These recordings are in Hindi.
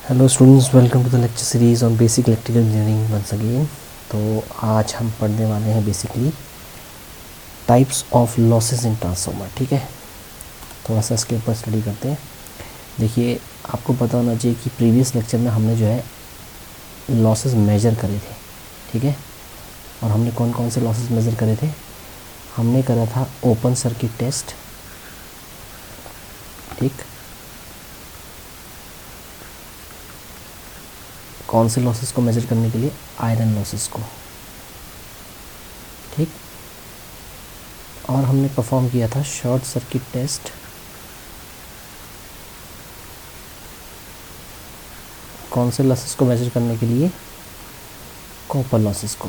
Hello students, welcome to the lecture series on basic electrical engineering once again. तो आज हम पढ़ने वाले हैं basically types of losses in transformer. ठीक है, थोड़ा सा इसके ऊपर स्टडी करते हैं। देखिए, आपको पता होना चाहिए कि प्रीवियस लेक्चर में हमने जो है लॉसेस मेजर करे थे। ठीक है, और हमने कौन कौन से लॉसेस मेजर करे थे? हमने करा था ओपन सर्किट टेस्ट, ठीक, कौन से लॉसेस को मेजर करने के लिए? आयरन लॉसेस को, ठीक। और हमने परफॉर्म किया था शॉर्ट सर्किट टेस्ट, कौन से लॉसेस को मेजर करने के लिए? कॉपर लॉसेस को।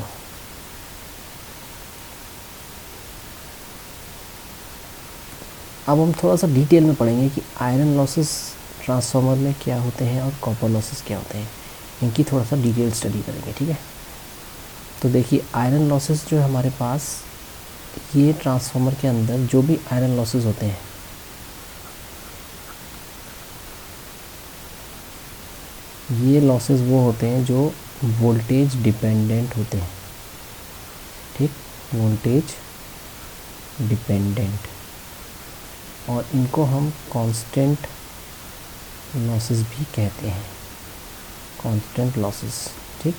अब हम थोड़ा सा डिटेल में पढ़ेंगे कि आयरन लॉसेस ट्रांसफार्मर में क्या होते हैं और कॉपर लॉसेस क्या होते हैं, इनकी थोड़ा सा डिटेल स्टडी करेंगे। ठीक है, तो देखिए, आयरन लॉसेस जो है हमारे पास, ये ट्रांसफार्मर के अंदर जो भी आयरन लॉसेस होते हैं, ये लॉसेस वो होते हैं जो वोल्टेज डिपेंडेंट होते हैं। ठीक, वोल्टेज डिपेंडेंट, और इनको हम कांस्टेंट लॉसेस भी कहते हैं, कांस्टेंट लॉसेस। ठीक,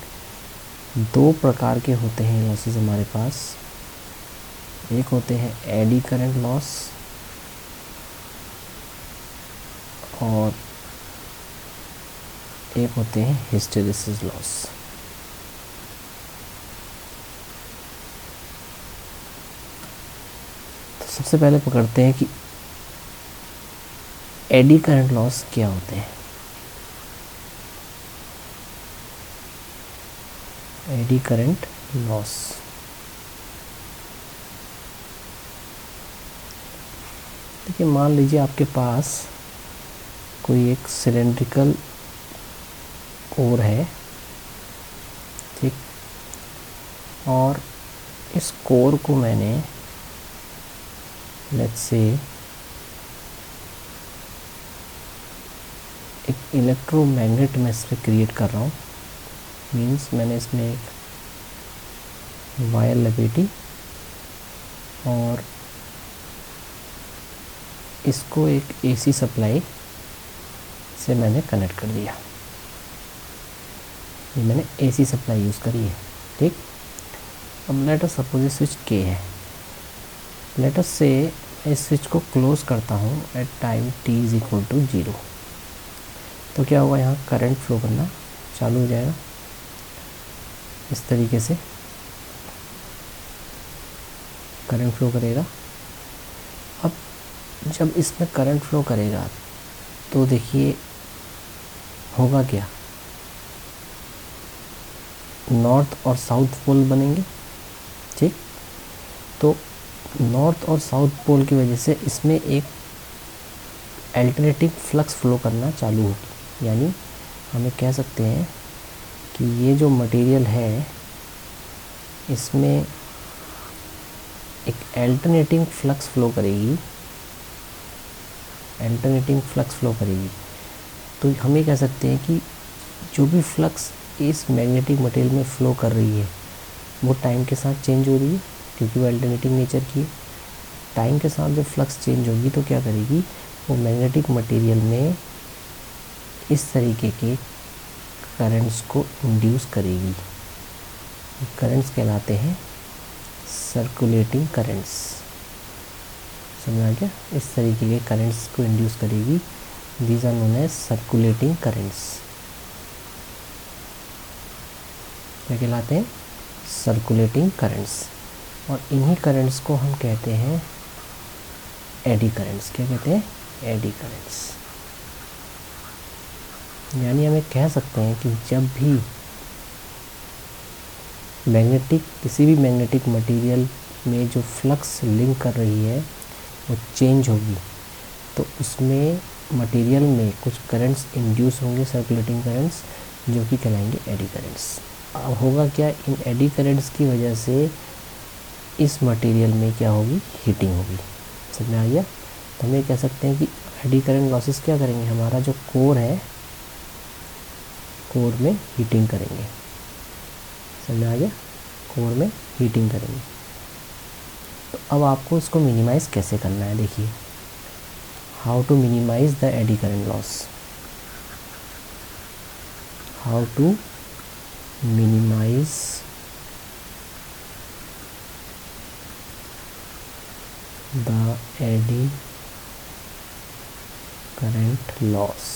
दो प्रकार के होते हैं लॉसेस हमारे पास। एक होते हैं एडी करंट लॉस, और एक होते हैं हिस्टेरिसिस लॉस। तो सबसे पहले पकड़ते हैं कि एडी करंट लॉस क्या होते हैं। एडी करंट लॉस, देखिए, मान लीजिए आपके पास कोई एक सिलेंड्रिकल कोर है, ठीक, और इस कोर को मैंने लेट्स से एक इलेक्ट्रोमैग्नेट में इसमें क्रिएट कर रहा हूँ। मीन्स मैंने इसमें एक वायर लपेटी और इसको एक एसी सप्लाई से मैंने कनेक्ट कर दिया। ये मैंने एसी सप्लाई यूज़ करी है। ठीक, अब लेट अस सपोज ये स्विच के है। लेट अस से इस स्विच को क्लोज करता हूँ at time t is equal to 0। तो क्या होगा, यहाँ करंट फ्लो करना चालू हो जाएगा इस तरीके से, करंट फ्लो करेगा। अब जब इसमें करंट फ्लो करेगा तो देखिए होगा क्या, नॉर्थ और साउथ पोल बनेंगे। ठीक, तो नॉर्थ और साउथ पोल की वजह से इसमें एक अल्टरनेटिव फ्लक्स फ्लो करना चालू होगी। यानी हमें कह सकते हैं कि ये जो मटेरियल है इसमें एक अल्टरनेटिंग फ्लक्स फ्लो करेगी, अल्टरनेटिंग फ्लक्स फ्लो करेगी। तो हम ये कह सकते हैं कि जो भी फ्लक्स इस मैग्नेटिक मटेरियल में फ़्लो कर रही है वो टाइम के साथ चेंज हो रही है, क्योंकि वो अल्टरनेटिंग नेचर की है। टाइम के साथ जब फ्लक्स चेंज होगी तो क्या करेगी, वो मैग्नेटिक मटेरियल में इस तरीके के करंट्स को इंड्यूस करेगी। करंट्स कहलाते हैं सर्कुलेटिंग करंट्स। समझ आ गया? इस तरीके के करंट्स को इंड्यूस करेगी। These are known as circulating currents. क्या कहलाते हैं? Circulating currents. और इन्हीं करंट्स को हम कहते हैं एडी करंट्स। क्या कहते हैं? Eddy currents. यानी हमें कह सकते हैं कि जब भी किसी भी मैग्नेटिक मटेरियल में जो फ्लक्स लिंक कर रही है वो चेंज होगी तो उसमें मटेरियल में कुछ करंट्स इंड्यूस होंगे, सर्कुलेटिंग करंट्स, जो कि कहलाएंगे एडी करंट्स। अब होगा क्या, इन एडी करंट्स की वजह से इस मटेरियल में क्या होगी, हीटिंग होगी। समझ में आ गया? तो हम ये कह सकते हैं कि एडी करंट लॉसेस क्या करेंगे, हमारा जो कोर है कोर में हीटिंग करेंगे। समझ आ गया? कोर में हीटिंग करेंगे। तो अब आपको इसको मिनिमाइज़ कैसे करना है, देखिए how to minimise the eddy current loss. How to minimise the eddy current loss.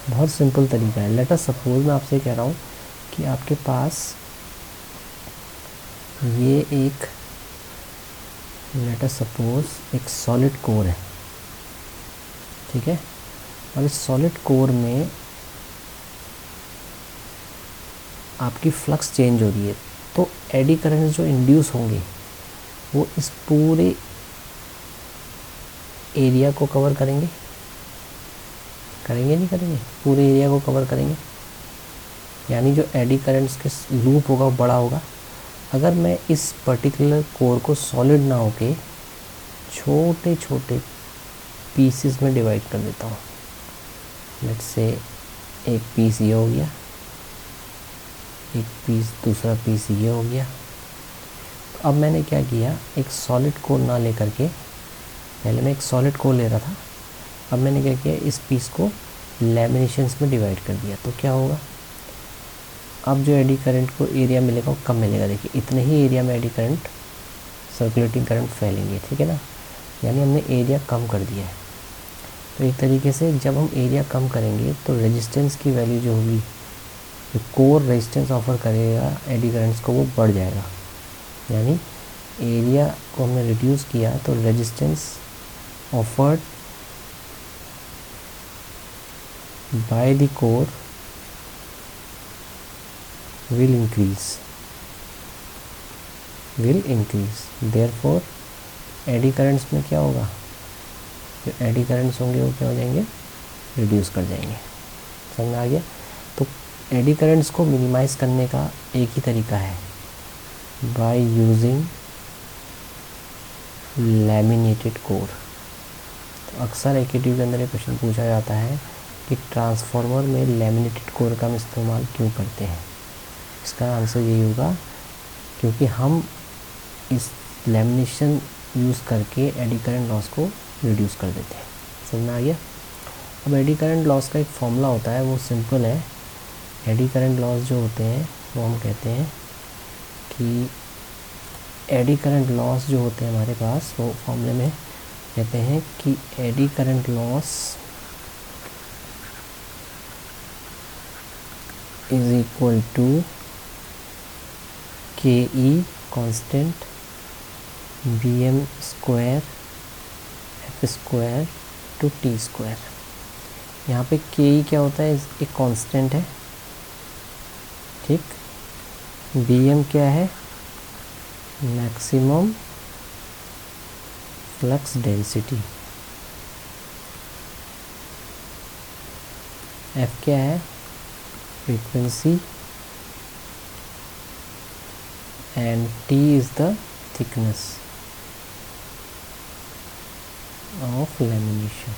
बहुत सिंपल तरीका है। लेट अस सपोज मैं आपसे कह रहा हूँ कि आपके पास ये एक, लेट अस सपोज एक सॉलिड कोर है, ठीक है, और इस सॉलिड कोर में आपकी फ्लक्स चेंज हो रही है, तो एडी करंट जो इंड्यूस होंगे वो इस पूरे एरिया को कवर करेंगे, नहीं करेंगे? पूरे एरिया को कवर करेंगे, यानी जो एडी करंट्स के लूप होगा वो बड़ा होगा। अगर मैं इस पर्टिकुलर कोर को सॉलिड ना होके छोटे छोटे पीसेस में डिवाइड कर देता हूँ, लेट्स से एक पीस ये हो गया, एक पीस, दूसरा पीस ये हो गया। तो अब मैंने क्या किया, एक सॉलिड कोर ना लेकर के, पहले मैं एक सॉलिड कोर ले रहा था, अब मैंने क्या किया, इस पीस को लैमिनेशंस में डिवाइड कर दिया। तो क्या होगा, अब जो एडी करंट को एरिया मिलेगा वो कम मिलेगा। देखिए इतने ही एरिया में एडी करंट, सर्कुलेटिंग करंट फैलेंगे, ठीक है ना, यानी हमने एरिया कम कर दिया है। तो एक तरीके से जब हम एरिया कम करेंगे तो रेजिस्टेंस की वैल्यू जो होगी, जो कोर रेजिस्टेंस ऑफर करेगा एडी करंट्स को, वो बढ़ जाएगा। यानी एरिया को हमने रिड्यूस किया तो resistance offered by the core will increase, therefore eddy currents में क्या होगा, जो एडी करंट्स होंगे वो क्या हो जाएंगे, रिड्यूस कर जाएंगे। समझ में आ गया? तो एडी करंट्स को मिनिमाइज़ करने का एक ही तरीका है, बाय यूजिंग लैमिनेटेड कोर। तो अक्सर एकेटीव के अंदर ये क्वेश्चन पूछा जाता है कि ट्रांसफार्मर में लैमिनेटेड कोर का हम इस्तेमाल क्यों करते हैं। इसका आंसर यही होगा क्योंकि हम इस लैमिनेशन यूज़ करके एडी करंट लॉस को रिड्यूस कर देते हैं। समझ में आ गया? अब एडी करंट लॉस का एक फॉर्मूला होता है, वो सिंपल है। एडी करंट लॉस जो होते हैं वो हम कहते हैं कि एडी करंट लॉस जो होते हैं हमारे पास, वो फॉर्मूले में कहते हैं कि eddy current loss is equal to KE constant BM square F square to T square. यहाँ पे KE क्या होता है, एक कांस्टेंट है, ठीक। BM क्या है, मैक्सिमम फ्लक्स डेंसिटी। F क्या है, frequency, and T is the thickness of lamination.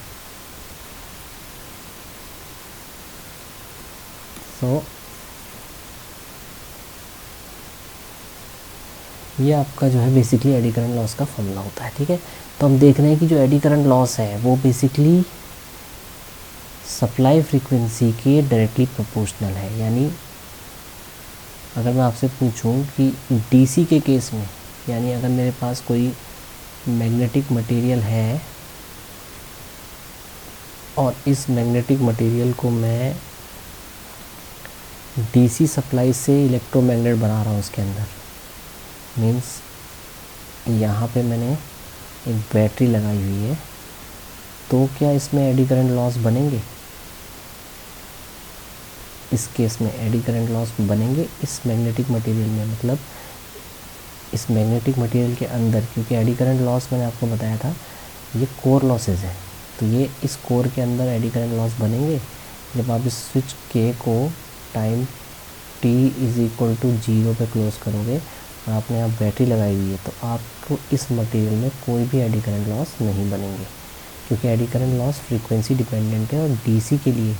So ये आपका जो है बेसिकली एडी करंट लॉस का फॉर्मूला होता है, ठीक है। तो हम देख रहे हैं कि जो एडी करंट लॉस है वो बेसिकली सप्लाई फ्रीक्वेंसी के डायरेक्टली प्रोपोर्शनल है। यानी अगर मैं आपसे पूछूं कि डीसी के केस में, यानी अगर मेरे पास कोई मैग्नेटिक मटेरियल है और इस मैग्नेटिक मटेरियल को मैं डीसी सप्लाई से इलेक्ट्रोमैग्नेट बना रहा हूँ उसके अंदर, मीन्स यहाँ पे मैंने एक बैटरी लगाई हुई है, तो क्या इसमें एडी करंट लॉस बनेंगे? इस केस में एडी करंट लॉस बनेंगे इस मैग्नेटिक मटेरियल में, मतलब इस मैग्नेटिक मटेरियल के अंदर, क्योंकि एडी करंट लॉस मैंने आपको बताया था ये कोर लॉसेज है, तो ये इस कोर के अंदर एडी करंट लॉस बनेंगे। जब आप इस स्विच के को time t is equal to 0 पे क्लोज करोगे और आपने यहाँ बैटरी लगाई हुई है, तो आपको इस मटेरियल में कोई भी एडी करंट लॉस नहीं बनेंगे, क्योंकि AD current loss frequency dependent है और डीसी के लिए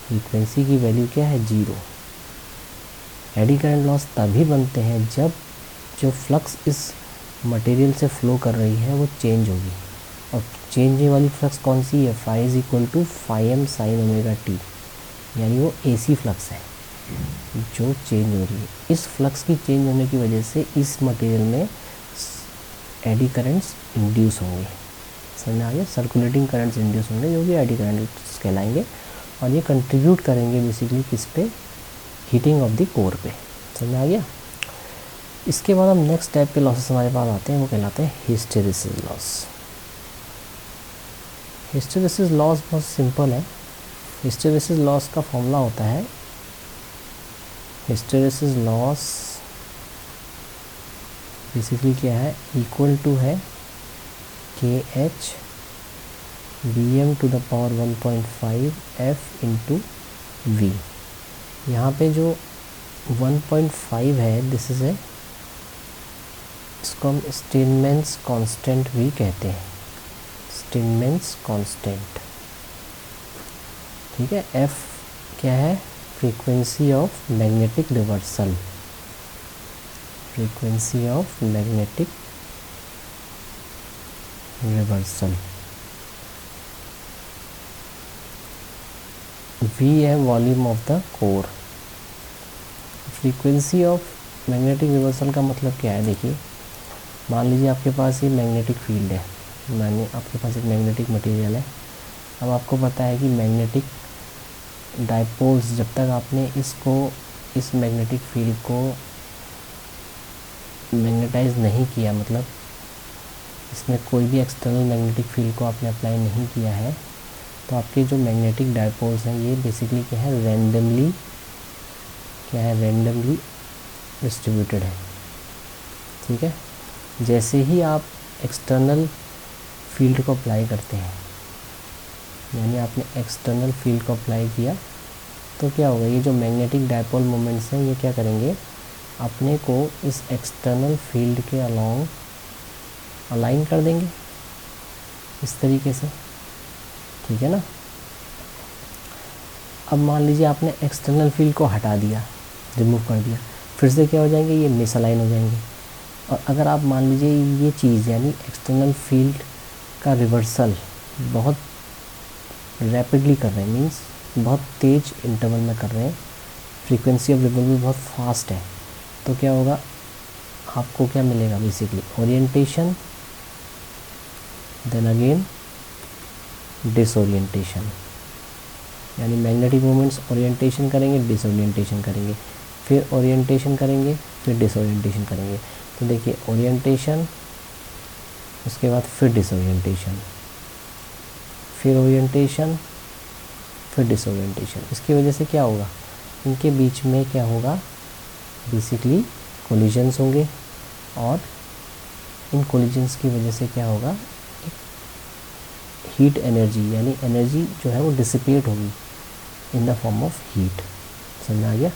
फ्रीक्वेंसी की वैल्यू क्या है, 0। एडी करंट लॉस तभी बनते हैं जब जो फ्लक्स इस मटेरियल से फ्लो कर रही है वो चेंज होगी, और चेंज वाली फ्लक्स कौन सी है, phi is equal to phi m sine omega t, यानी वो एसी फ्लक्स है जो चेंज हो रही है। इस फ्लक्स की चेंज होने की वजह से इस मटेरियल में एडी करंट्स इंड्यूस होंगे, समझ में आ गया, सर्कुलेटिंग करंट्स इंड्यूस होंगे जो कि एडी करंट्स कहलाएंगे, और ये कंट्रीब्यूट करेंगे बेसिकली किस पे, हीटिंग ऑफ द कोर पे, समझ में आ गया। इसके बाद हम नेक्स्ट टाइप के लॉसेस हमारे पास आते हैं, वो कहलाते हैं हिस्टेरिसिस लॉस। हिस्टेरिसिस लॉस बहुत सिंपल है। हिस्टेरिसिस लॉस का फॉर्मूला होता है, हिस्टेरिसिस लॉस बेसिकली क्या है, इक्वल टू है K H B M to the power 1.5 F into V. यहाँ पे जो 1.5 है दिस इज है, इसको हम स्टेनमेंस कांस्टेंट भी कहते हैं, स्टेनमेंस कांस्टेंट, ठीक है। एफ क्या है, frequency of magnetic reversal, frequency of magnetic reversal. V है volume of the core. Frequency of magnetic reversal का मतलब क्या है, देखिए मान लीजिए आपके पास ये मैग्नेटिक फील्ड है, मानिए आपके पास एक मैग्नेटिक मटेरियल है। अब आपको पता है कि मैग्नेटिक डायपोल्स, जब तक आपने इसको, इस मैग्नेटिक फील्ड को मैग्नेटाइज नहीं किया, मतलब इसमें कोई भी एक्सटर्नल मैग्नेटिक फील्ड को आपने अप्लाई नहीं किया है, तो आपके जो मैग्नेटिक डायपोल्स हैं ये बेसिकली क्या है, रैंडमली क्या है, रैंडमली डिस्ट्रीब्यूटेड है, ठीक है। जैसे ही आप एक्सटर्नल फील्ड को अप्लाई करते हैं, यानी आपने एक्सटर्नल फील्ड को अप्लाई किया, तो क्या होगा, ये जो मैग्नेटिक डायपोल मोमेंट्स हैं ये क्या करेंगे, अपने को इस एक्सटर्नल फील्ड के अलोंग अलाइन कर देंगे इस तरीके से, ठीक है ना। अब मान लीजिए आपने एक्सटर्नल फील्ड को हटा दिया, रिमूव कर दिया, फिर से क्या हो जाएंगे, ये मिसअलाइन हो जाएंगे। और अगर आप मान लीजिए ये चीज़ यानी एक्सटर्नल फील्ड का रिवर्सल बहुत रैपिडली कर रहे हैं, मींस बहुत तेज़ इंटरवल में कर रहे हैं, फ्रीक्वेंसी ऑफ रिवॉल्व बहुत फास्ट है, तो क्या होगा, आपको क्या मिलेगा, basically orientation, then again disorientation, यानी मैग्नेटिक मोमेंट्स ओरिएंटेशन करेंगे, डिसओरिएंटेशन करेंगे, फिर ओरिएंटेशन करेंगे, फिर डिसओरिएंटेशन करेंगे। तो देखिए ओरिएंटेशन, उसके बाद फिर डिसओरिएंटेशन, फिर ओरिएंटेशन, फिर डिसओरिएंटेशन। इसकी वजह से क्या होगा, इनके बीच में क्या होगा, बेसिकली कोलिजन्स होंगे, और इन कोलिजन्स की वजह से क्या होगा, हीट एनर्जी, यानी एनर्जी जो है वो डिसिपेट होगी in the form of heat, समझ आ गया,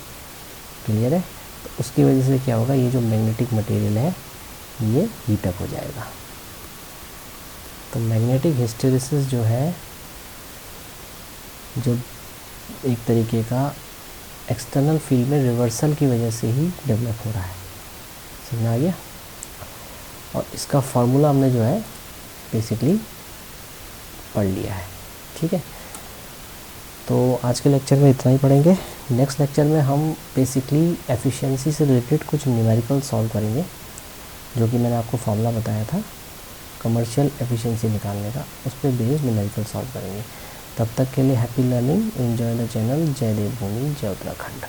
क्लियर है। तो उसकी वजह से क्या होगा, ये जो मैग्नेटिक मटेरियल है ये हीट अप हो जाएगा। तो मैग्नेटिक हिस्टेरिसिस जो है, जो एक तरीके का एक्सटर्नल फील्ड में रिवर्सल की वजह से ही डेवलप हो रहा है, समझ आ गया। और इसका फार्मूला हमने जो है बेसिकली पढ़ लिया है, ठीक है। तो आज के लेक्चर में इतना ही पढ़ेंगे। नेक्स्ट लेक्चर में हम बेसिकली एफिशिएंसी से रिलेटेड कुछ न्यूमेरिकल सॉल्व करेंगे, जो कि मैंने आपको फार्मूला बताया था कमर्शियल एफिशिएंसी निकालने का, उस पर बेस्ड न्यूमेरिकल सॉल्व करेंगे। तब तक के लिए happy learning, enjoy the channel. जय देवभूमि, जय उत्तराखंड।